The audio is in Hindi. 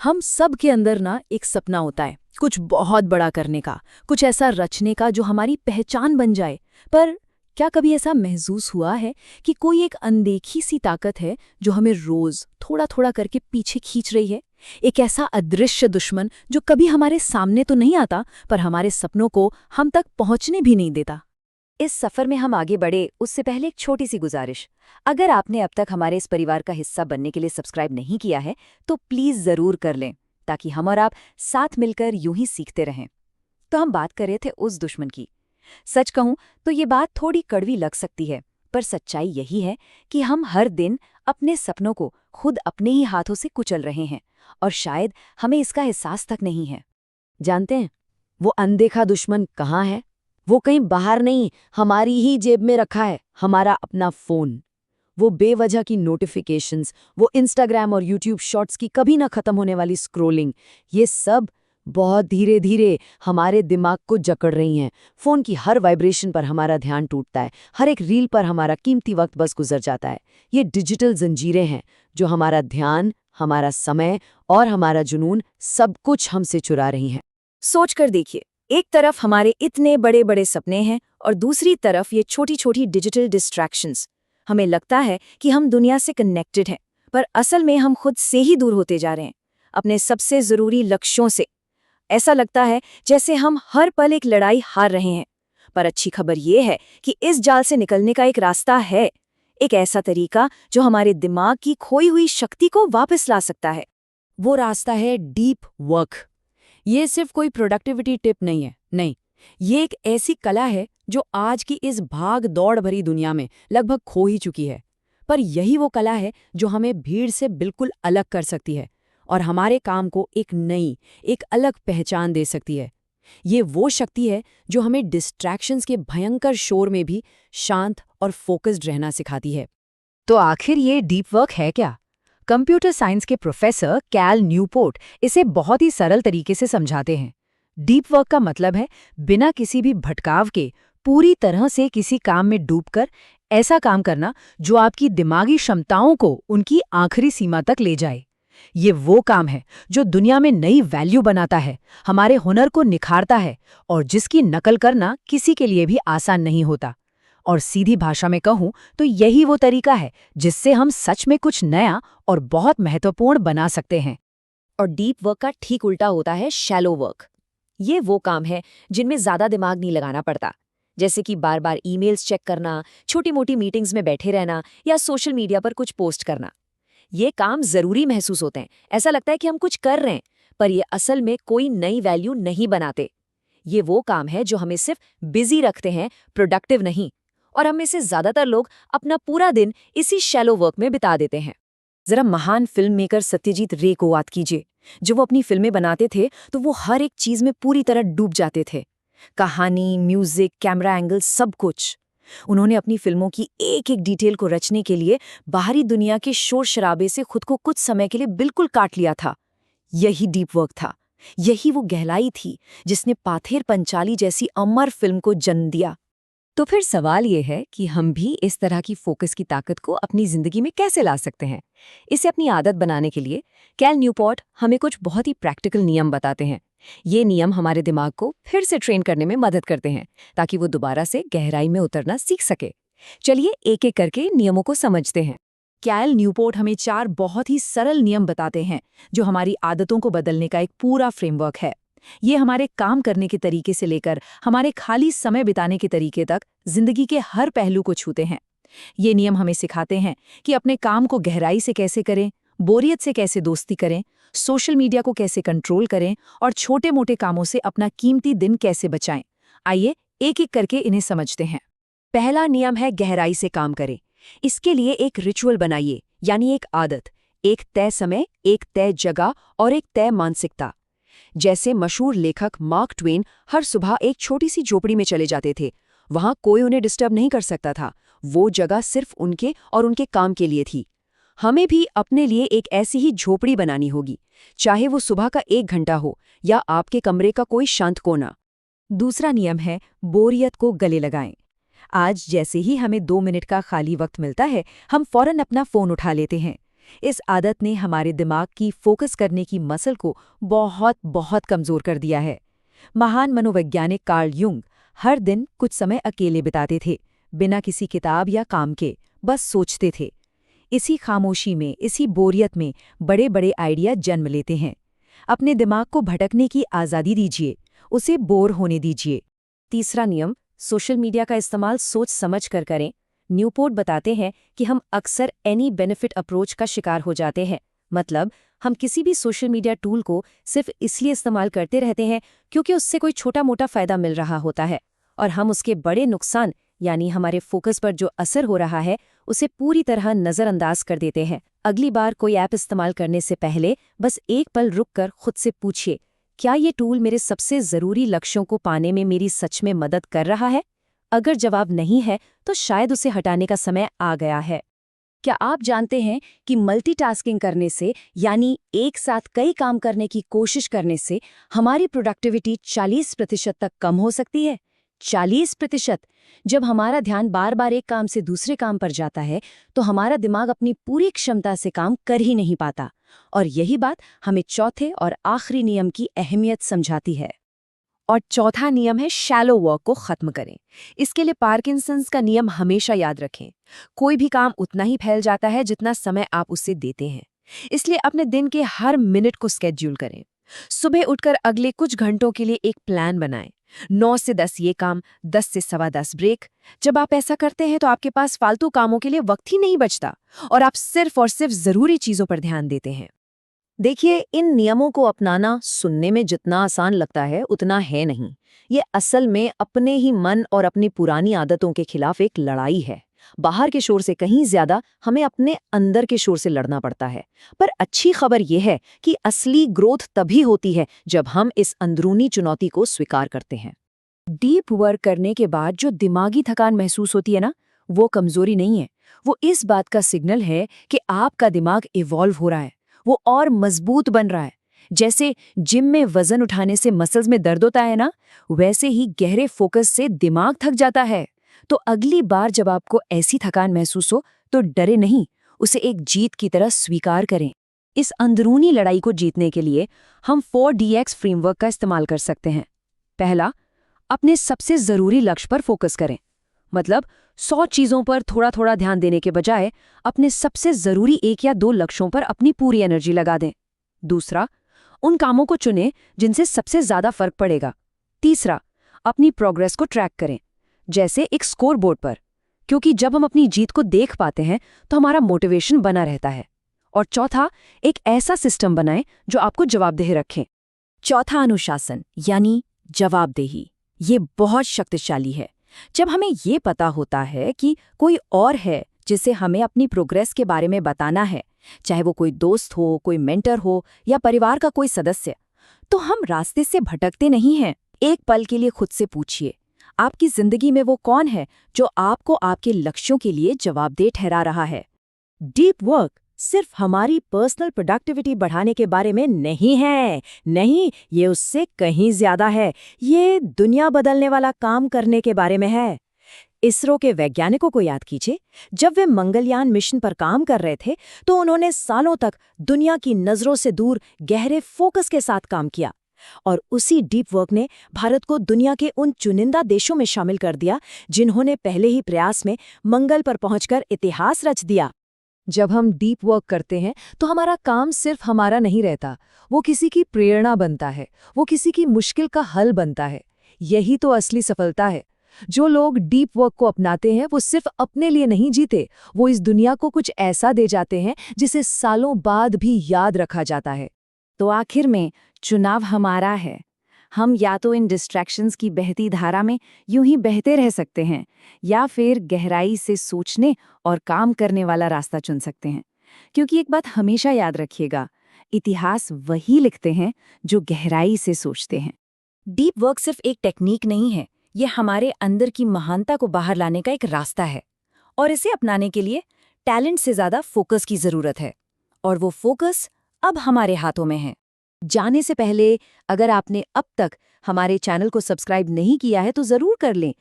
हम सब के अंदर ना एक सपना होता है, कुछ बहुत बड़ा करने का, कुछ ऐसा रचने का जो हमारी पहचान बन जाए। पर क्या कभी ऐसा महसूस हुआ है कि कोई एक अनदेखी सी ताकत है जो हमें रोज थोड़ा थोड़ा करके पीछे खींच रही है? एक ऐसा अदृश्य दुश्मन जो कभी हमारे सामने तो नहीं आता, पर हमारे सपनों को हम तक पहुंचने भी नहीं देता। इस सफर में हम आगे बढ़े उससे पहले एक छोटी सी गुजारिश। अगर आपने अब तक हमारे इस परिवार का हिस्सा बनने के लिए सब्सक्राइब नहीं किया है तो प्लीज जरूर कर लें, ताकि हम और आप साथ मिलकर यूं ही सीखते रहें। तो हम बात कर रहे थे उस दुश्मन की। सच कहूं तो ये बात थोड़ी कड़वी लग सकती है, पर सच्चाई यही है कि हम हर दिन अपने सपनों को खुद अपने ही हाथों से कुचल रहे हैं, और शायद हमें इसका एहसास तक नहीं है। जानते हैं वो अनदेखा दुश्मन कहाँ है? वो कहीं बाहर नहीं, हमारी ही जेब में रखा है, हमारा अपना फोन। वो बेवजह की नोटिफिकेशंस, वो इंस्टाग्राम और यूट्यूब शॉर्ट्स की कभी ना खत्म होने वाली स्क्रोलिंग, ये सब बहुत धीरे धीरे हमारे दिमाग को जकड़ रही हैं। फोन की हर वाइब्रेशन पर हमारा ध्यान टूटता है, हर एक रील पर हमारा कीमती वक्त बस गुजर जाता है। ये डिजिटल जंजीरें हैं जो हमारा ध्यान, हमारा समय और हमारा जुनून सब कुछ हमसे चुरा रही हैं। सोच कर देखिए, एक तरफ हमारे इतने बड़े बड़े सपने हैं और दूसरी तरफ ये छोटी छोटी डिजिटल डिस्ट्रैक्शंस। हमें लगता है कि हम दुनिया से कनेक्टेड हैं, पर असल में हम खुद से ही दूर होते जा रहे हैं, अपने सबसे ज़रूरी लक्ष्यों से। ऐसा लगता है जैसे हम हर पल एक लड़ाई हार रहे हैं। पर अच्छी खबर ये है कि इस जाल से निकलने का एक रास्ता है, एक ऐसा तरीका जो हमारे दिमाग की खोई हुई शक्ति को वापस ला सकता है। वो रास्ता है डीप वर्क। ये सिर्फ कोई प्रोडक्टिविटी टिप नहीं है, नहीं, ये एक ऐसी कला है जो आज की इस भाग दौड़ भरी दुनिया में लगभग खो ही चुकी है। पर यही वो कला है जो हमें भीड़ से बिल्कुल अलग कर सकती है और हमारे काम को एक नई, एक अलग पहचान दे सकती है। ये वो शक्ति है जो हमें डिस्ट्रैक्शंस के भयंकर शोर में भी शांत और फोकस्ड रहना सिखाती है। तो आखिर ये डीप वर्क है क्या? कंप्यूटर साइंस के प्रोफेसर कैल न्यूपोर्ट इसे बहुत ही सरल तरीके से समझाते हैं। डीप वर्क का मतलब है बिना किसी भी भटकाव के पूरी तरह से किसी काम में डूबकर ऐसा काम करना जो आपकी दिमागी क्षमताओं को उनकी आखिरी सीमा तक ले जाए। ये वो काम है जो दुनिया में नई वैल्यू बनाता है, हमारे हुनर को निखारता है और जिसकी नकल करना किसी के लिए भी आसान नहीं होता। और सीधी भाषा में कहूं तो यही वो तरीका है जिससे हम सच में कुछ नया और बहुत महत्वपूर्ण बना सकते हैं। और डीप वर्क का ठीक उल्टा होता है शैलो वर्क। ये वो काम है जिनमें ज्यादा दिमाग नहीं लगाना पड़ता, जैसे कि बार बार ईमेल्स चेक करना, छोटी मोटी मीटिंग्स में बैठे रहना या सोशल मीडिया पर कुछ पोस्ट करना। ये काम जरूरी महसूस होते हैं, ऐसा लगता है कि हम कुछ कर रहे हैं, पर ये असल में कोई नई वैल्यू नहीं बनाते। ये वो काम है जो हमें सिर्फ बिजी रखते हैं, प्रोडक्टिव नहीं। और हम में से ज्यादातर लोग अपना पूरा दिन इसी शैलो वर्क में बिता देते हैं। जरा महान फिल्म मेकर सत्यजीत रे को याद कीजिए। जब वो अपनी फिल्में बनाते थे तो वो हर एक चीज में पूरी तरह डूब जाते थे, कहानी, म्यूजिक, कैमरा एंगल, सब कुछ। उन्होंने अपनी फिल्मों की एक एक डिटेल को रचने के लिए बाहरी दुनिया के शोर शराबे से खुद को कुछ समय के लिए बिल्कुल काट लिया था। यही डीप वर्क था, यही वो गहराई थी जिसने पाथेर पंचाली जैसी अमर फिल्म को जन्म दिया। तो फिर सवाल ये है कि हम भी इस तरह की फोकस की ताकत को अपनी जिंदगी में कैसे ला सकते हैं? इसे अपनी आदत बनाने के लिए कैल न्यूपोर्ट हमें कुछ बहुत ही प्रैक्टिकल नियम बताते हैं। ये नियम हमारे दिमाग को फिर से ट्रेन करने में मदद करते हैं, ताकि वो दोबारा से गहराई में उतरना सीख सके। चलिए एक एक करके नियमों को समझते हैं। कैल न्यूपोर्ट हमें 4 बहुत ही सरल नियम बताते हैं जो हमारी आदतों को बदलने का एक पूरा फ्रेमवर्क है। ये हमारे काम करने के तरीके से लेकर हमारे खाली समय बिताने के तरीके तक जिंदगी के हर पहलू को छूते हैं। ये नियम हमें सिखाते हैं कि अपने काम को गहराई से कैसे करें, बोरियत से कैसे दोस्ती करें, सोशल मीडिया को कैसे कंट्रोल करें और छोटे मोटे कामों से अपना कीमती दिन कैसे बचाएं। आइए एक एक करके इन्हें समझते हैं। पहला नियम है गहराई से काम करें। इसके लिए एक रिचुअल बनाइए, यानी एक आदत, एक तय समय, एक तय जगह और एक तय मानसिकता। जैसे मशहूर लेखक मार्क ट्वेन हर सुबह एक छोटी सी झोपड़ी में चले जाते थे। वहां कोई उन्हें डिस्टर्ब नहीं कर सकता था, वो जगह सिर्फ उनके और उनके काम के लिए थी। हमें भी अपने लिए एक ऐसी ही झोपड़ी बनानी होगी, चाहे वो सुबह का 1 घंटा हो या आपके कमरे का कोई शांत कोना। दूसरा नियम है बोरियत को गले लगाएं। आज जैसे ही हमें 2 मिनट का खाली वक्त मिलता है, हम फौरन अपना फोन उठा लेते हैं। इस आदत ने हमारे दिमाग की फोकस करने की मसल को बहुत बहुत कमज़ोर कर दिया है। महान मनोवैज्ञानिक कार्ल युंग हर दिन कुछ समय अकेले बिताते थे, बिना किसी किताब या काम के, बस सोचते थे। इसी खामोशी में, इसी बोरियत में बड़े बड़े आइडिया जन्म लेते हैं। अपने दिमाग को भटकने की आज़ादी दीजिए, उसे बोर होने दीजिए। तीसरा नियम, सोशल मीडिया का इस्तेमाल सोच समझ कर करें। न्यूपोर्ट बताते हैं कि हम अक्सर एनी बेनिफिट अप्रोच का शिकार हो जाते हैं। मतलब हम किसी भी सोशल मीडिया टूल को सिर्फ इसलिए इस्तेमाल करते रहते हैं क्योंकि उससे कोई छोटा मोटा फायदा मिल रहा होता है, और हम उसके बड़े नुकसान यानी हमारे फोकस पर जो असर हो रहा है उसे पूरी तरह नज़रअंदाज कर देते हैं। अगली बार कोई ऐप इस्तेमाल करने से पहले बस एक पल रुककर खुद से पूछिए, क्या ये टूल मेरे सबसे ज़रूरी लक्ष्यों को पाने में मेरी सच में मदद कर रहा है? अगर जवाब नहीं है तो शायद उसे हटाने का समय आ गया है। क्या आप जानते हैं कि मल्टीटास्किंग करने से यानी एक साथ कई काम करने की कोशिश करने से हमारी प्रोडक्टिविटी 40% तक कम हो सकती है? 40%! जब हमारा ध्यान बार बार एक काम से दूसरे काम पर जाता है तो हमारा दिमाग अपनी पूरी क्षमता से काम कर ही नहीं पाता। और यही बात हमें चौथे और आखिरी नियम की अहमियत समझाती है। और चौथा नियम है शैलो वर्क को खत्म करें। इसके लिए पार्किंसंस का नियम हमेशा याद रखें। कोई भी काम उतना ही फैल जाता है जितना समय आप उसे देते हैं। इसलिए अपने दिन के हर मिनट को स्केड्यूल करें। सुबह उठकर अगले कुछ घंटों के लिए एक प्लान बनाएं। 9 से 10 ये काम, 10 से सवा 10 ब्रेक। जब आप ऐसा करते हैं तो आपके पास फालतू कामों के लिए वक्त ही नहीं बचता और आप सिर्फ और सिर्फ जरूरी चीजों पर ध्यान देते हैं। देखिए, इन नियमों को अपनाना सुनने में जितना आसान लगता है उतना है नहीं। ये असल में अपने ही मन और अपनी पुरानी आदतों के खिलाफ एक लड़ाई है। बाहर के शोर से कहीं ज्यादा हमें अपने अंदर के शोर से लड़ना पड़ता है। पर अच्छी खबर यह है कि असली ग्रोथ तभी होती है जब हम इस अंदरूनी चुनौती को स्वीकार करते हैं। डीप वर्क करने के बाद जो दिमागी थकान महसूस होती है ना, वो कमजोरी नहीं है। वो इस बात का सिग्नल है कि आपका दिमाग इवॉल्व हो रहा है, वो और मजबूत बन रहा है। जैसे जिम में वजन उठाने से मसल्स में दर्द होता है ना, वैसे ही गहरे फोकस से दिमाग थक जाता है। तो अगली बार जब आपको ऐसी थकान महसूस हो तो डरे नहीं, उसे एक जीत की तरह स्वीकार करें। इस अंदरूनी लड़ाई को जीतने के लिए हम 4DX फ्रेमवर्क का इस्तेमाल कर सकते हैं। पहला, अपने सबसे जरूरी लक्ष्य पर फोकस करें। मतलब 100 चीजों पर थोड़ा थोड़ा ध्यान देने के बजाय अपने सबसे जरूरी 1 या 2 लक्ष्यों पर अपनी पूरी एनर्जी लगा दें। दूसरा, उन कामों को चुनें जिनसे सबसे ज्यादा फर्क पड़ेगा। तीसरा, अपनी प्रोग्रेस को ट्रैक करें, जैसे एक स्कोर बोर्ड पर, क्योंकि जब हम अपनी जीत को देख पाते हैं तो हमारा मोटिवेशन बना रहता है। और चौथा, एक ऐसा सिस्टम बनाएं जो आपको जवाबदेह रखे। चौथा, अनुशासन यानी जवाबदेही। ये बहुत शक्तिशाली है। जब हमें ये पता होता है कि कोई और है जिसे हमें अपनी प्रोग्रेस के बारे में बताना है, चाहे वो कोई दोस्त हो, कोई मेंटर हो या परिवार का कोई सदस्य, तो हम रास्ते से भटकते नहीं हैं। एक पल के लिए खुद से पूछिए, आपकी जिंदगी में वो कौन है जो आपको आपके लक्ष्यों के लिए जवाबदेह ठहरा रहा है? डीप वर्क सिर्फ हमारी पर्सनल प्रोडक्टिविटी बढ़ाने के बारे में नहीं है। नहीं, ये उससे कहीं ज्यादा है। ये दुनिया बदलने वाला काम करने के बारे में है। इसरो के वैज्ञानिकों को याद कीजिए, जब वे मंगलयान मिशन पर काम कर रहे थे तो उन्होंने सालों तक दुनिया की नजरों से दूर गहरे फोकस के साथ काम किया। और उसी डीप वर्क ने भारत को दुनिया के उन चुनिंदा देशों में शामिल कर दिया जिन्होंने पहले ही प्रयास में मंगल पर पहुंचकर इतिहास रच दिया। जब हम डीप वर्क करते हैं तो हमारा काम सिर्फ हमारा नहीं रहता, वो किसी की प्रेरणा बनता है, वो किसी की मुश्किल का हल बनता है। यही तो असली सफलता है। जो लोग डीप वर्क को अपनाते हैं वो सिर्फ अपने लिए नहीं जीते, वो इस दुनिया को कुछ ऐसा दे जाते हैं जिसे सालों बाद भी याद रखा जाता है। तो आखिर में चुनाव हमारा है। हम या तो इन डिस्ट्रैक्शंस की बहती धारा में यूं ही बहते रह सकते हैं, या फिर गहराई से सोचने और काम करने वाला रास्ता चुन सकते हैं। क्योंकि एक बात हमेशा याद रखिएगा, इतिहास वही लिखते हैं जो गहराई से सोचते हैं। डीप वर्क सिर्फ एक टेक्निक नहीं है, ये हमारे अंदर की महानता को बाहर लाने का एक रास्ता है। और इसे अपनाने के लिए टैलेंट से ज्यादा फोकस की जरूरत है। और वो फोकस अब हमारे हाथों में है। जाने से पहले अगर आपने अब तक हमारे चैनल को सब्सक्राइब नहीं किया है तो जरूर कर लें,